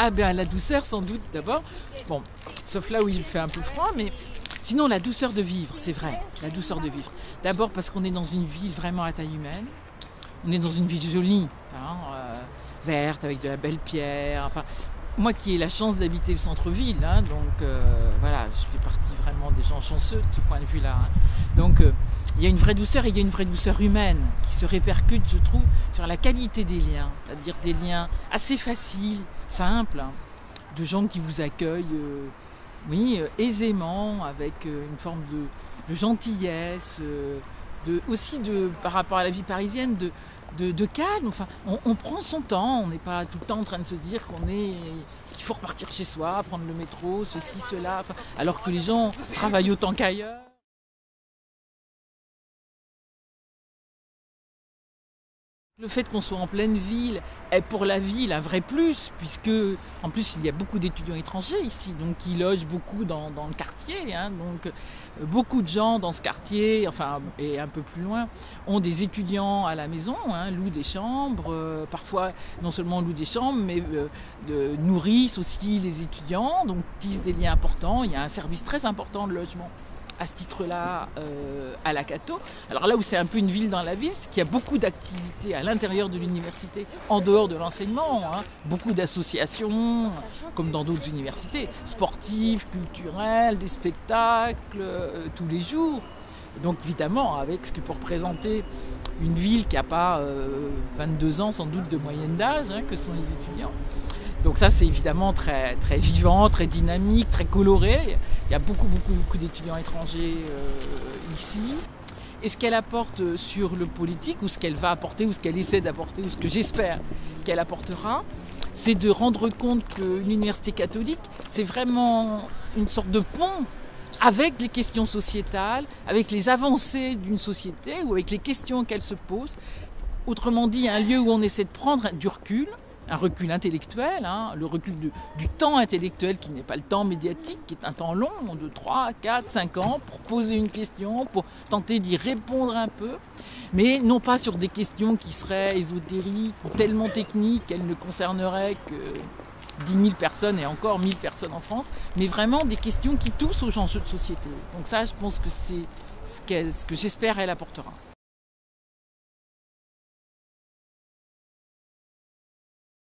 Ah ben la douceur sans doute d'abord. Bon, sauf là où il fait un peu froid, mais sinon la douceur de vivre, c'est vrai, la douceur de vivre. D'abord parce qu'on est dans une ville vraiment à taille humaine. On est dans une ville jolie, hein, verte, avec de la belle pierre. Enfin, moi qui ai la chance d'habiter le centre-ville, hein, donc voilà, je fais partie vraiment des gens chanceux de ce point de vue-là. Hein. Donc il y a une vraie douceur et il y a une vraie douceur humaine qui se répercute, je trouve, sur la qualité des liens. C'est-à-dire des liens assez faciles, simples, hein, de gens qui vous accueillent aisément, avec une forme de gentillesse, aussi par rapport à la vie parisienne, de calme. Enfin, on prend son temps, on n'est pas tout le temps en train de se dire qu'il faut repartir chez soi, prendre le métro, ceci, cela, enfin, alors que les gens travaillent autant qu'ailleurs. Le fait qu'on soit en pleine ville est pour la ville un vrai plus, puisque en plus il y a beaucoup d'étudiants étrangers ici, donc qui logent beaucoup dans le quartier. Hein, donc beaucoup de gens dans ce quartier, enfin et un peu plus loin, ont des étudiants à la maison, hein, louent des chambres, parfois non seulement louent des chambres, mais nourrissent aussi les étudiants, donc tissent des liens importants. Il y a un service très important de logement à ce titre-là à la Cato. Alors là où c'est un peu une ville dans la ville, c'est qu'il y a beaucoup d'activités à l'intérieur de l'université, en dehors de l'enseignement, hein. Beaucoup d'associations, comme dans d'autres universités, sportives, culturelles, des spectacles, tous les jours. Et donc évidemment, avec ce que peut représenter une ville qui n'a pas 22 ans sans doute de moyenne d'âge, hein, que sont les étudiants. Donc ça, c'est évidemment très, très vivant, très dynamique, très coloré. Il y a beaucoup d'étudiants étrangers ici. Et ce qu'elle apporte sur le politique, ou ce qu'elle va apporter, ou ce qu'elle essaie d'apporter, ou ce que j'espère qu'elle apportera, c'est de rendre compte qu'une université catholique, c'est vraiment une sorte de pont avec les questions sociétales, avec les avancées d'une société, ou avec les questions qu'elle se pose. Autrement dit, un lieu où on essaie de prendre du recul, un recul intellectuel, hein, le recul du temps intellectuel qui n'est pas le temps médiatique, qui est un temps long, de 3, 4, 5 ans, pour poser une question, pour tenter d'y répondre un peu, mais non pas sur des questions qui seraient ésotériques ou tellement techniques qu'elles ne concerneraient que 10 000 personnes et encore 1000 personnes en France, mais vraiment des questions qui touchent aux enjeux de société. Donc ça, je pense que c'est ce que j'espère elle apportera.